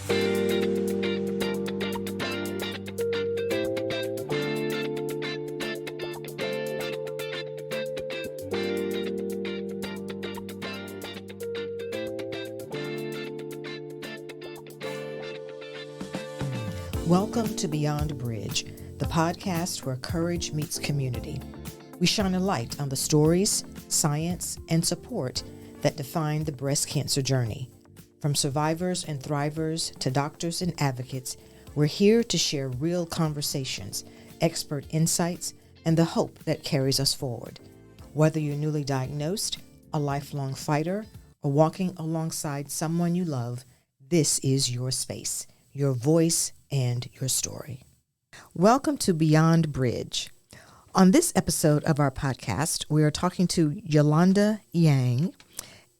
Welcome to Beyond Bridge, the podcast where courage meets community. We shine a light on the stories, science, and support that define the breast cancer journey. From survivors and thrivers to doctors and advocates, we're here to share real conversations, expert insights, and the hope that carries us forward. Whether you're newly diagnosed, a lifelong fighter, or walking alongside someone you love, this is your space, your voice, and your story. Welcome to Beyond Bridge. On this episode of our podcast, we are talking to Yolanda Yang,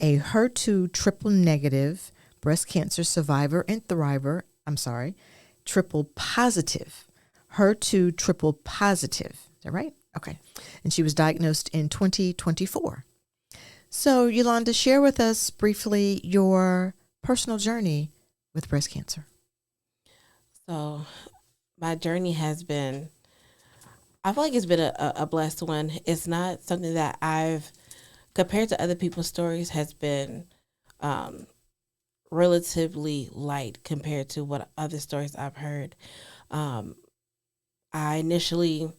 a HER2 triple negative breast cancer survivor and triple positive, HER2 triple positive. Is that right? Okay. And she was diagnosed in 2024. So Yolanda, share with us briefly your personal journey with breast cancer. So my journey has been, I feel like it's been a blessed one. It's not something that I've, compared to other people's stories, has been relatively light compared to what other stories I've heard. I initially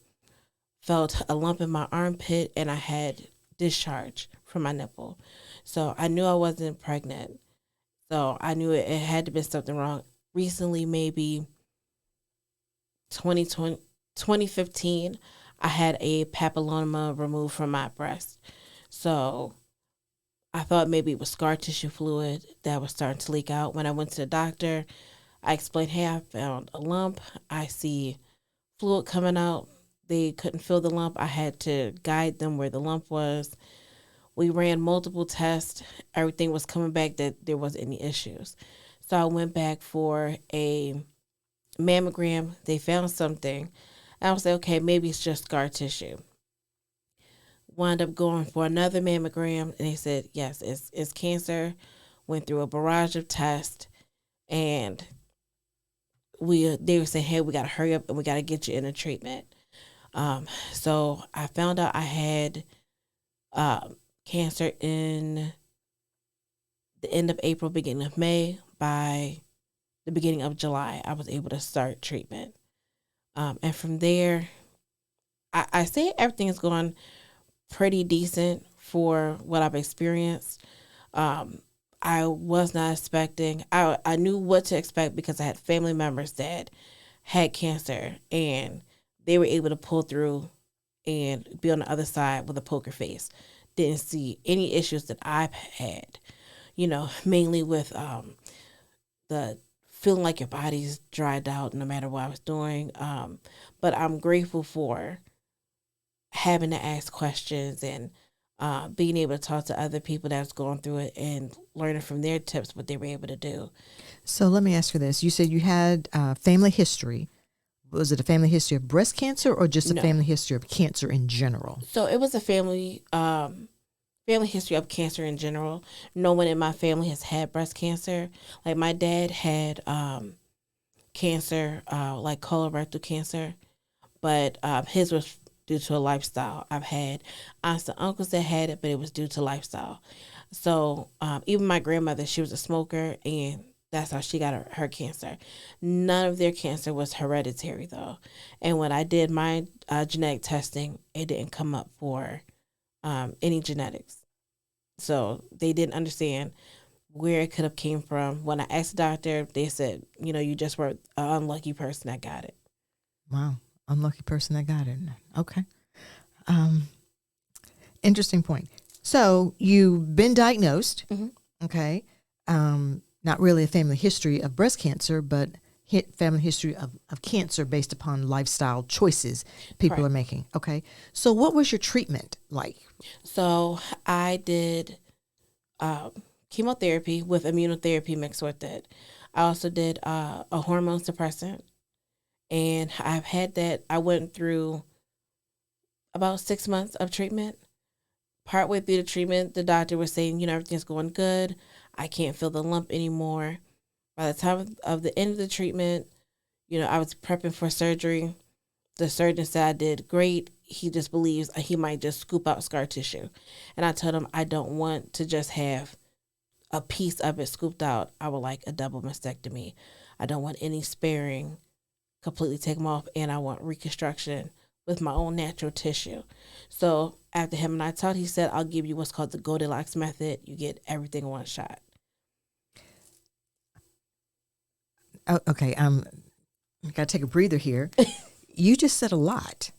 felt a lump in my armpit and I had discharge from my nipple. So I knew I wasn't pregnant. So I knew it had to be something wrong. Recently, maybe 2015, I had a papilloma removed from my breast. So I thought maybe it was scar tissue fluid that was starting to leak out. When I went to the doctor, I explained, hey, I found a lump. I see fluid coming out. They couldn't feel the lump. I had to guide them where the lump was. We ran multiple tests. Everything was coming back that there wasn't any issues. So I went back for a mammogram. They found something. I was like, okay, maybe it's just scar tissue. Wound up going for another mammogram, and they said, yes, it's cancer. Went through a barrage of tests, and they were saying, hey, we got to hurry up and we got to get you in a treatment. So I found out I had cancer in the end of April, beginning of May. By the beginning of July, I was able to start treatment. And from there, I say everything is going pretty decent for what I've experienced. I was not expecting, I knew what to expect because I had family members that had cancer and they were able to pull through and be on the other side with a poker face. Didn't see any issues that I've had, mainly with the feeling like your body's dried out no matter what I was doing. But I'm grateful for having to ask questions and being able to talk to other people that's going through it and learning from their tips what they were able to do. So let me ask you this. You said you had family history. Was it a family history of breast cancer or just a family history of cancer in general? So it was a family history of cancer in general. No one in my family has had breast cancer. Like my dad had cancer, like colorectal cancer, but his was due to a lifestyle. I've had aunts and uncles that had it, but it was due to lifestyle. So even my grandmother, she was a smoker, and that's how she got her cancer. None of their cancer was hereditary, though. And when I did my genetic testing, it didn't come up for any genetics. So they didn't understand where it could have came from. When I asked the doctor, they said, you just were an unlucky person that got it. Wow. Unlucky person that got it. Okay. Interesting point. So you've been diagnosed. Mm-hmm. Okay. Not really a family history of breast cancer, but family history of cancer based upon lifestyle choices people are making. Okay. So what was your treatment like? So I did chemotherapy with immunotherapy mixed with it. I also did a hormone suppressant, and I've had that. I went through about 6 months of treatment. Partway through the treatment, the doctor was saying, everything's going good. I can't feel the lump anymore. By the time of the end of the treatment, I was prepping for surgery. The surgeon said I did great. He just believes he might just scoop out scar tissue. And I told him I don't want to just have a piece of it scooped out. I would like a double mastectomy. I don't want any sparing, completely take them off, and I want reconstruction with my own natural tissue. So after him and I talked, he said, I'll give you what's called the Goldilocks method. You get everything in one shot. Oh, okay, I got to take a breather here. You just said a lot.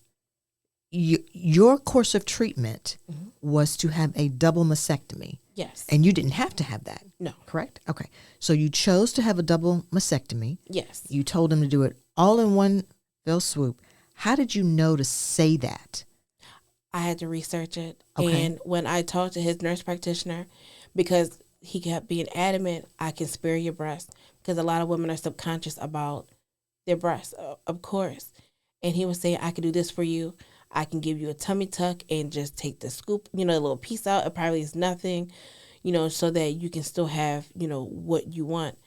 Your course of treatment was to have a double mastectomy. Yes. And you didn't have to have that. No. Correct? Okay. So you chose to have a double mastectomy. Yes. You told him to do it all in one fell swoop. How did you know to say that? I had to research it. Okay. And when I talked to his nurse practitioner, because he kept being adamant, I can spare your breast, because a lot of women are subconscious about their breasts, of course. And he was saying, I can do this for you. I can give you a tummy tuck and just take the scoop, a little piece out. It probably is nothing, so that you can still have, what you want.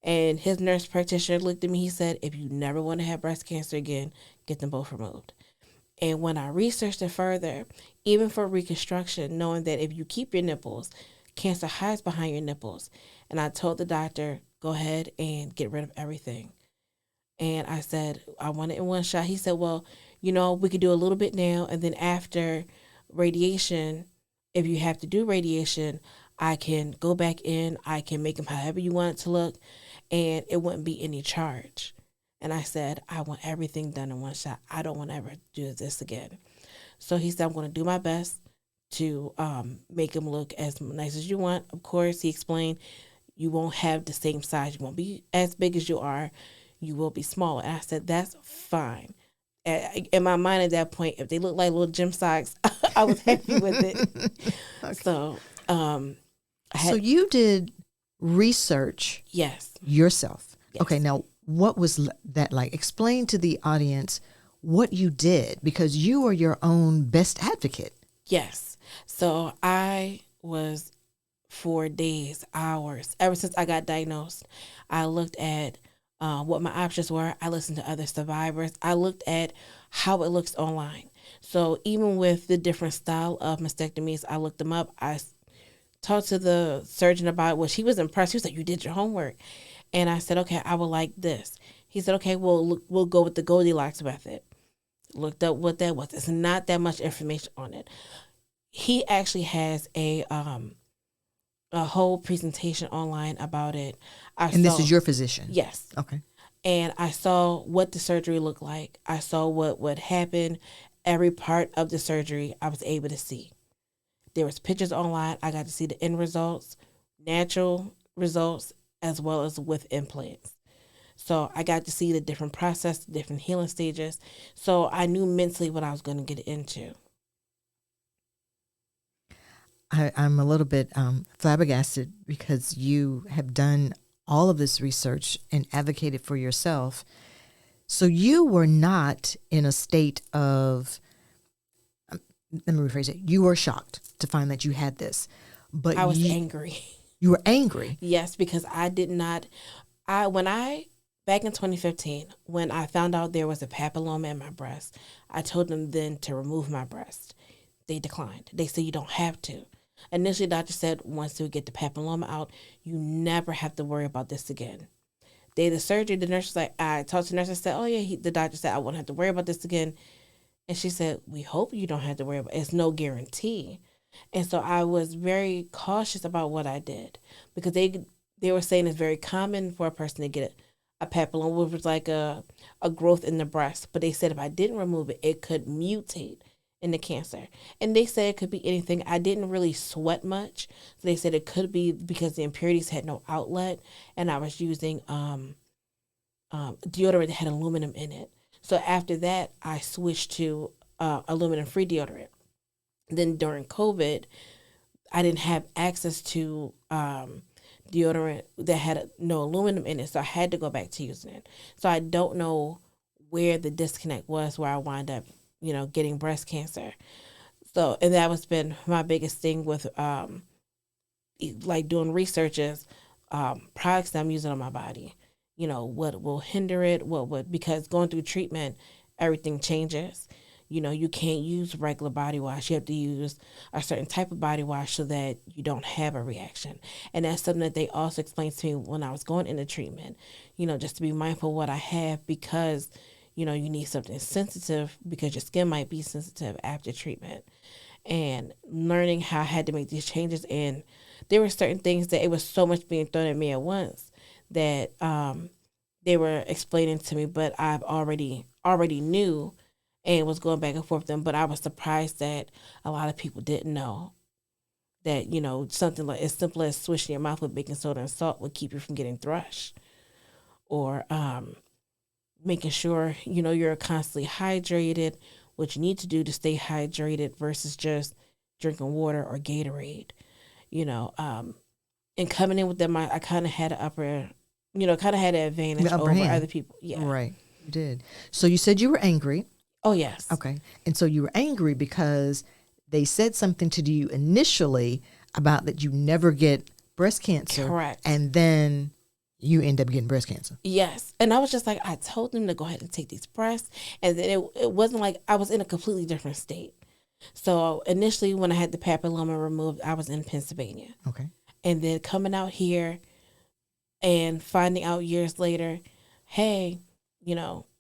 And his nurse practitioner looked at me. He said, if you never want to have breast cancer again, get them both removed. And when I researched it further, even for reconstruction, knowing that if you keep your nipples, cancer hides behind your nipples. And I told the doctor, go ahead and get rid of everything. And I said, I want it in one shot. He said, well, we could do a little bit now. And then after radiation, if you have to do radiation, I can go back in. I can make them however you want it to look. And it wouldn't be any charge. And I said, I want everything done in one shot. I don't want to ever do this again. So he said, I'm going to do my best to make them look as nice as you want. Of course, he explained, you won't have the same size. You won't be as big as you are. You will be smaller. And I said, that's fine. In my mind at that point, if they look like little gym socks, I was happy with it. Okay. So, so you did research, yes, yourself. Yes. Okay, now what was that like? Explain to the audience what you did, because you are your own best advocate. Yes. So I was, for days, hours, ever since I got diagnosed, I looked at what my options were. I listened to other survivors. I looked at how it looks online. So even with the different style of mastectomies, I looked them up. I talked to the surgeon about it, which he was impressed. He was like, you did your homework. And I said, okay, I would like this. He said, okay, we'll go with the Goldilocks method. Looked up what that was. It's not that much information on it. He actually has a whole presentation online about it. This is your physician? Yes. Okay. And I saw what the surgery looked like. I saw what would happen. Every part of the surgery I was able to see. There was pictures online. I got to see the end results, natural results, as well as with implants. So I got to see the different process, the different healing stages. So I knew mentally what I was going to get into. I'm a little bit flabbergasted, because you have done all of this research and advocated for yourself. So you were not in a state of, let me rephrase it, you were shocked to find that you had this. But I was angry. You were angry? Yes, because I did not, back in 2015, when I found out there was a papilloma in my breast, I told them then to remove my breast. They declined. They said, you don't have to. Initially, the doctor said, once we get the papilloma out, you never have to worry about this again. Day of the surgery, the nurse was like, I talked to the nurse and said, oh yeah, the doctor said, I won't have to worry about this again. And she said, we hope you don't have to worry about it. It's no guarantee. And so I was very cautious about what I did, because they were saying it's very common for a person to get a papilloma, which was like a growth in the breast. But they said if I didn't remove it, it could mutate into cancer. And they said it could be anything. I didn't really sweat much. So they said it could be because the impurities had no outlet, and I was using deodorant that had aluminum in it. So after that, I switched to aluminum-free deodorant. Then during COVID, I didn't have access to deodorant that had no aluminum in it, so I had to go back to using it. So I don't know where the disconnect was, where I wound up, getting breast cancer. So, and that was been my biggest thing with like doing research is, products that I'm using on my body. What will hinder it, because going through treatment, everything changes. You can't use regular body wash. You have to use a certain type of body wash so that you don't have a reaction. And that's something that they also explained to me when I was going into treatment, just to be mindful of what I have, because, you need something sensitive because your skin might be sensitive after treatment. And learning how I had to make these changes. And there were certain things that it was so much being thrown at me at once that they were explaining to me, but I've already knew and was going back and forth with them. But I was surprised that a lot of people didn't know that, something like as simple as swishing your mouth with baking soda and salt would keep you from getting thrush. Or making sure, you're constantly hydrated, what you need to do to stay hydrated versus just drinking water or Gatorade. And coming in with them, I kind of had an advantage over other people. Yeah. Right. You did. So you said you were angry. Oh, yes. Okay. And so you were angry because they said something to you initially about that you never get breast cancer. Correct. And then you end up getting breast cancer. Yes. And I was just like, I told them to go ahead and take these breasts. And then it wasn't like I was in a completely different state. So initially when I had the papilloma removed, I was in Pennsylvania. Okay. And then coming out here and finding out years later, hey,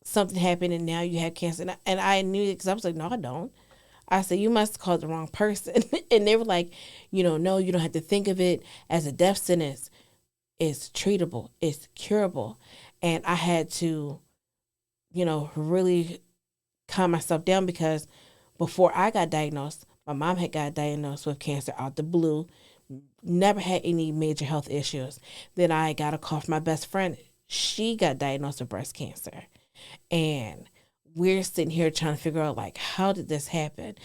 something happened and now you have cancer. And I knew it because I was like, no, I don't. I said, you must have called the wrong person. And they were like, no, you don't have to think of it as a death sentence. It's treatable. It's curable. And I had to, really calm myself down, because before I got diagnosed, my mom had got diagnosed with cancer out the blue, never had any major health issues. Then I got a call from my best friend. She got diagnosed with breast cancer. And we're sitting here trying to figure out, like, how did this happen?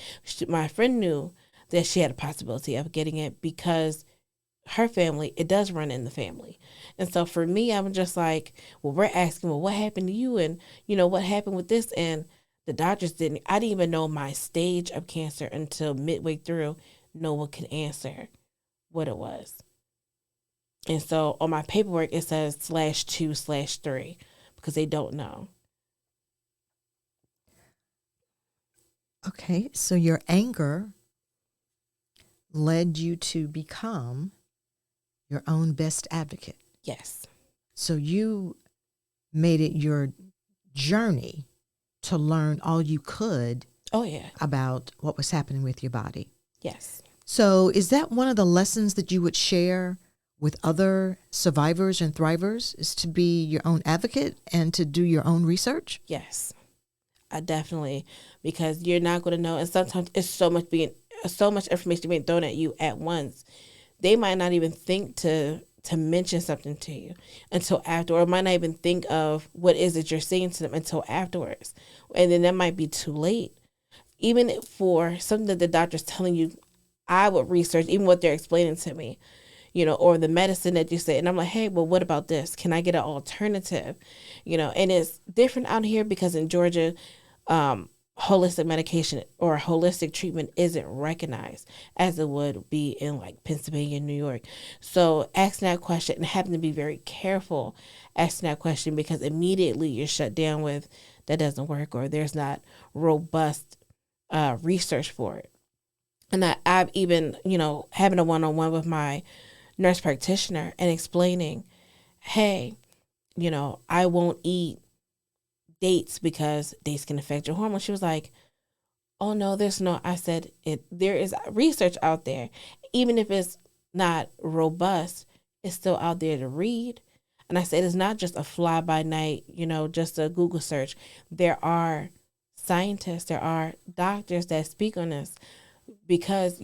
My friend knew that she had a possibility of getting it because her family, it does run in the family. And so for me, I'm just like, well, we're asking, well, what happened to you? And, what happened with this? And the doctors I didn't even know my stage of cancer until midway through. No one could answer what it was. And so on my paperwork, it says /2/3 because they don't know. Okay. So your anger led you to become your own best advocate. Yes. So you made it your journey to learn all you could. Oh, yeah. About what was happening with your body. Yes. So is that one of the lessons that you would share with other survivors and thrivers, is to be your own advocate and to do your own research? Yes, I definitely, because you're not going to know. And sometimes it's so much information being thrown at you at once. They might not even think to mention something to you until after, or might not even think of what is it you're saying to them until afterwards. And then that might be too late. Even for something that the doctor's telling you, I would research even what they're explaining to me, or the medicine that you say. And I'm like, hey, well, what about this? Can I get an alternative? And it's different out here because in Georgia, holistic medication or holistic treatment isn't recognized as it would be in like Pennsylvania and New York. So asking that question and having to be very careful asking that question, because immediately you're shut down with that doesn't work, or there's not robust research for it. And I've even, having a one-on-one with my nurse practitioner and explaining, hey, I won't eat dates because dates can affect your hormones. She was like, oh, no, there's no. I said, there is research out there. Even if it's not robust, it's still out there to read. And I said, it's not just a fly-by-night, just a Google search. There are scientists, there are doctors that speak on this, because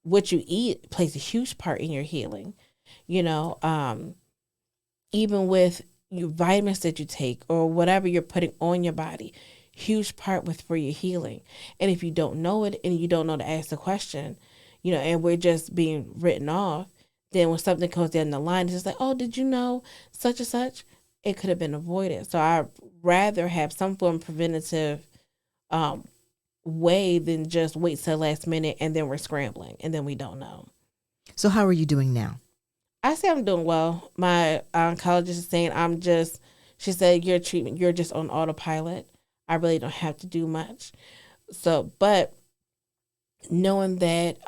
what you eat plays a huge part in your healing. Even with your vitamins that you take or whatever you're putting on your body, huge part for your healing. And if you don't know it and you don't know to ask the question, and we're just being written off, then when something comes down the line, it's just like, oh, did you know such and such? It could have been avoided. So I'd rather have some form of preventative way than just wait till the last minute and then we're scrambling and then we don't know. So how are you doing now? I say I'm doing well. My oncologist is saying she said, your treatment, you're just on autopilot. I really don't have to do much. So, but knowing that,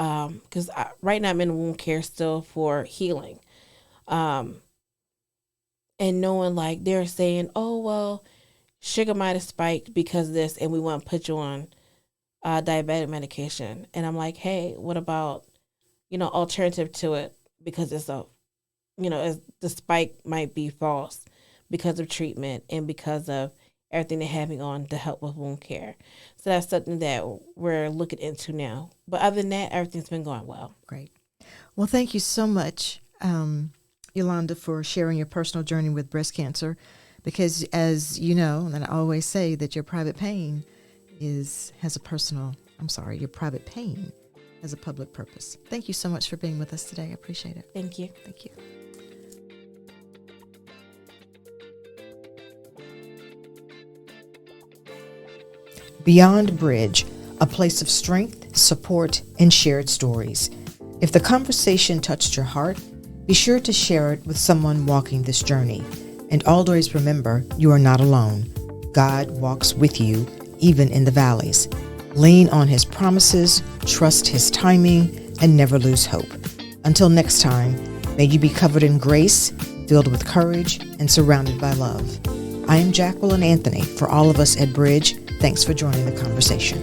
because right now I'm in wound care still for healing. And knowing like they're saying, oh, well, sugar might have spiked because of this and we want to put you on diabetic medication. And I'm like, hey, what about, alternative to it? Because it's the spike might be false because of treatment and because of everything they're having on to help with wound care. So that's something that we're looking into now. But other than that, everything's been going well. Great. Well, thank you so much, Yolanda, for sharing your personal journey with breast cancer. Because as you know, and I always say that your private pain your private pain has a public purpose. Thank you so much for being with us today. I appreciate it. Thank you. Thank you. Beyond Bridge, a place of strength, support, and shared stories. If the conversation touched your heart, be sure to share it with someone walking this journey. And always remember, you are not alone. God walks with you, even in the valleys. Lean on His promises, trust His timing, and never lose hope. Until next time, may you be covered in grace, filled with courage, and surrounded by love. I am Jacqueline Anthony. For all of us at Bridge, thanks for joining the conversation.